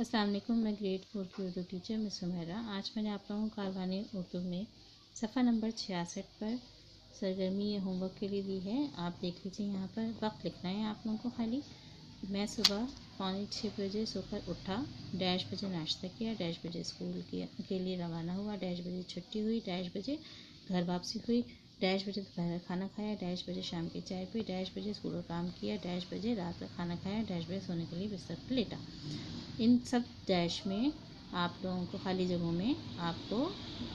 अस्सलाम वालेकुम। मैं ग्रेड 4 की उर्दू टीचर मिस सुमेरा। आज मैंने आप लोगों को कारवानी उर्दू में सफ़ा नंबर 66 पर सरगर्मी या होमवर्क के लिए दी है। आप देख लीजिए, यहाँ पर वक्त लिखना है आप लोगों को खाली। मैं सुबह 5:45 बजे सोकर उठा, डैश बजे नाश्ता किया, डैश बजे स्कूल के लिए रवाना हुआ, डैश बजे छुट्टी हुई, डैश बजे घर वापसी हुई, डैश बजे दोपहर खाना खाया, डैश बजे शाम की चाय पी, डैश बजे स्कूल का काम किया, डैश बजे रात का खाना खाया, डैश बजे सोने के लिए बिस्तर पर लेटा। इन सब डैश में आप लोगों को खाली जगहों में आपको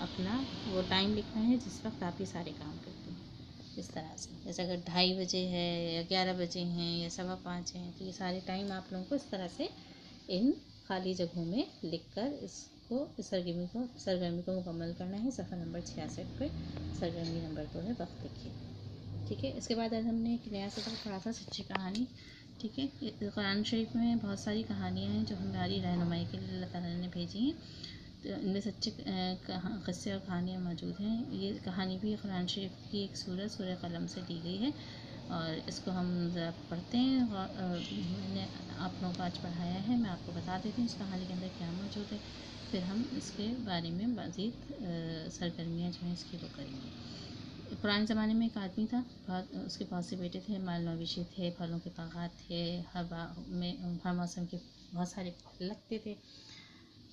अपना वो टाइम लिखना है जिस वक्त आप ये सारे काम करते हैं। इस तरह से जैसे अगर 2:30 बजे है या 11 बजे हैं या 5:15 हैं, तो ये सारे टाइम आप लोगों को इस तरह से इन खाली जगहों में लिखकर इसको सरगर्मी को मुकम्मल करना है। सफ़ा नंबर 66 पे सरगर्मी नंबर 2 है, वक्त लिखिए। ठीक है। इसके बाद आज हमने एक नया सबक पढ़ा था, सच्ची कहानी। ठीक है। कुरान शरीफ में बहुत सारी कहानियाँ हैं जो हमारी रहनुमाई के लिए अल्लाह ताला ने भेजी हैं। तो इनमें सच्चे क़िस्से और कहानियाँ मौजूद हैं। ये कहानी भी कुरान शरीफ की एक सूरह कलम से ली गई है और इसको हम ज़रा पढ़ते हैं। और मैंने आप लोगों को आज पढ़ाया है, मैं आपको बता देती हूँ इस कहानी के अंदर क्या मौजूद है, फिर हम इसके बारे में मज़ीद सरगर्मियाँ जो हैं इसकी वो करेंगे। पुराने ज़माने में एक आदमी था, उसके बहुत से बेटे थे, माल मवेशी थे, फलों के बागात थे, हर मौसम के बहुत सारे फल लगते थे।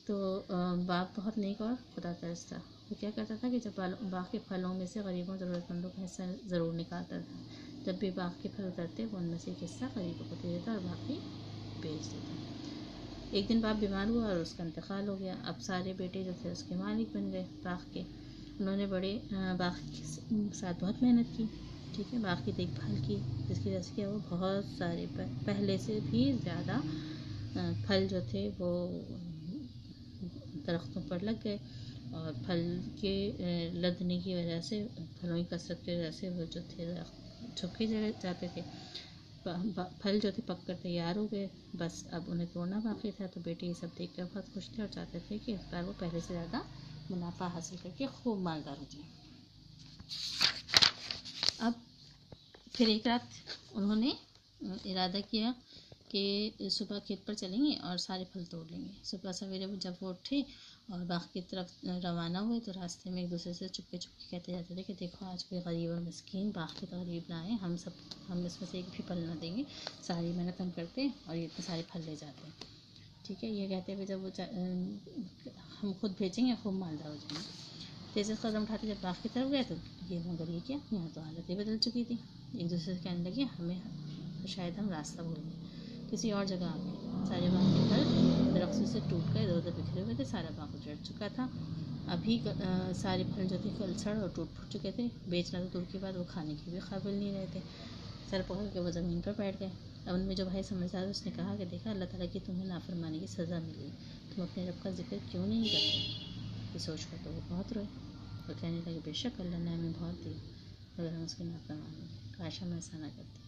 तो बाग बहुत नेक और खुदा तरस था। वो क्या करता था कि जब बाग के फलों में से गरीबों ज़रूरतमंदों का हिस्सा ज़रूर निकालता था। जब भी बाग के फल उतरते वो उनमें से एक हिस्सा गरीबों को दे देता और बाकी बेच देता। एक दिन बाप बीमार हुआ और उसका इंतकाल हो गया। अब सारे बेटे जो थे उसके मालिक बन गए बाग के। उन्होंने बाग के साथ बहुत मेहनत की। ठीक है। बाग की देखभाल की, जिसकी वजह से वो बहुत सारे पहले से भी ज़्यादा फल जो थे वो दरख्तों पर लग गए और फल के लदने की वजह से, फलों की कसरत की वजह से वो जो थे झुके जाते थे। फल जो थे पक कर तैयार हो गए, बस अब उन्हें तोड़ना बाकी था। तो बेटे ये सब देख कर बहुत खुश थे और चाहते थे कि इस बार वो पहले से ज़्यादा मुनाफा हासिल करके खूब मालदार हो जाए। अब फिर एक रात उन्होंने इरादा किया कि सुबह खेत पर चलेंगे और सारे फल तोड़ लेंगे। सुबह सवेरे जब वो उठे और बाग की तरफ रवाना हुए तो रास्ते में एक दूसरे से चुपके चुपके कहते जाते थे कि देखो, आज कोई गरीब और मिस्कीन बाग के गरीब ना आए, हम इसमें से एक भी फल ना देंगे, सारी मेहनत हम करते हैं और ये इतने सारे फल ले जाते हैं। ठीक है। ये कहते हुए जब वो हम खुद भेजेंगे, खूब मालदार हो जाएंगे। तेज़ कदम उठाते जब बाग की तरफ गए तो ये मगर ये क्या, यहाँ तो हालत ही बदल चुकी थी। एक दूसरे से कहने लगे हमें तो शायद हम रास्ता भूल गए, किसी और जगह आ गए। सारे बाग के फल दरख्तों से टूट कर इधर उधर बिखरे हुए थे, सारा बाग उजड़ चुका था। अभी सारे फल जो थे कल सड़ और टूट फूट चुके थे। बेचना तो दूर की बात, वो खाने के भी काबिल नहीं रहे थे। सर पकड़ के वो ज़मीन पर बैठ गए। अब उनमें जो भाई समझदार उसने कहा कि देखा, अल्लाह ताला की तुम्हें नाफरमानी की सज़ा मिली, तुम अपने रब का जिक्र क्यों नहीं करते। ये सोच कर तो वो बहुत रोए और कहने लगे, बेशक अल्लाह ने हमें बहुत दी, अगर हम उसकी नाफरमानी करें, काश हम ऐसा ना करते,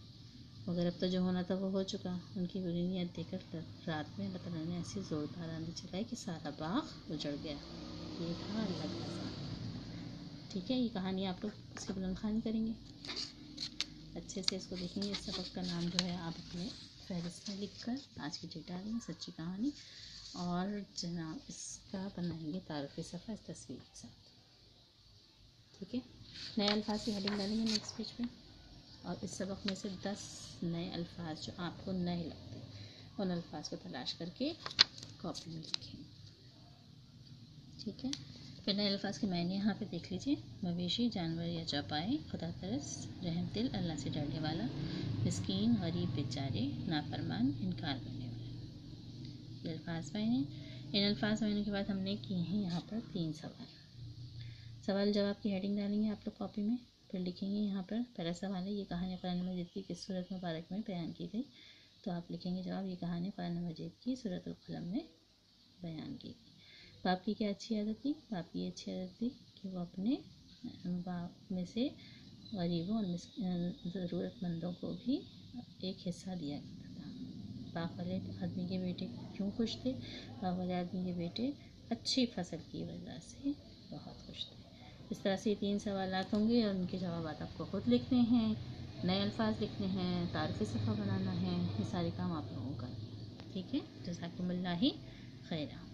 मगर अब तो जो होना था वो हो चुका। उनकी बुरी नीयत देखकर रात में अल्लाह ताला ने ऐसी ज़ोरदार आंधी चलाई कि सारा बाग उजड़ गया। ये था अल्लाह का ज़ात। ठीक है। ये कहानी आप लोग इसकी बुलंद ख़वानी करेंगे, अच्छे से इसको देखेंगे। इस सबक का नाम जो है आप अपने फहरिस्त में लिख कर आज की डेट डालेंगे, सच्ची कहानी, और जनाब इसका बनाएंगे तारुफ़ी सफ़ा इस तस्वीर के साथ। ठीक है। नए अल्फाज की हेडिंग डालेंगे नेक्स्ट पेज पे और इस सबक में से 10 नए अल्फाज जो आपको नए लगते हैं उन अल्फाज को तलाश करके कॉपी में लिखेंगे। ठीक है। फिर नए अल्फाज के मायने यहाँ पे देख लीजिए। मवेशी, जानवर या चौपाए, खुदा तरस, रहम दिल, अल्लाह से डरने वाला, मिस्कीन, गरीब, बेचारे, नाफरमान, इनकार करने वाला। ये अल्फाज मायने। इन अल्फाज मायने के बाद हमने किए हैं यहाँ पर 3 सवाल जवाब की हेडिंग डालेंगे आप लोग कॉपी में। फिर लिखेंगे यहाँ पर पहला सवाल है, ये कहानी कुरान मजीद की किस सूरत मुबारक में बयान की गई। तो आप लिखेंगे जवाब, ये कहानी कुरान मजीद की सूरतुल कलम में बयान की गई। बाप की क्या अच्छी आदत थी? बाप की अच्छी आदत थी कि वो अपने बाप में से गरीबों और ज़रूरतमंदों को भी एक हिस्सा दिया करता था। बाप वाले आदमी के बेटे क्यों खुश थे? बाप वाले आदमी के बेटे अच्छी फसल की वजह से बहुत खुश थे। इस तरह से 3 सवालात होंगे और उनके जवाब आपको खुद लिखने हैं, नए अल्फाज लिखने हैं, तारुफ़ी सफ़ा बनाना है। ये सारे काम आप लोगों का। ठीक है। जज़ाकुमुल्लाह خیرہ.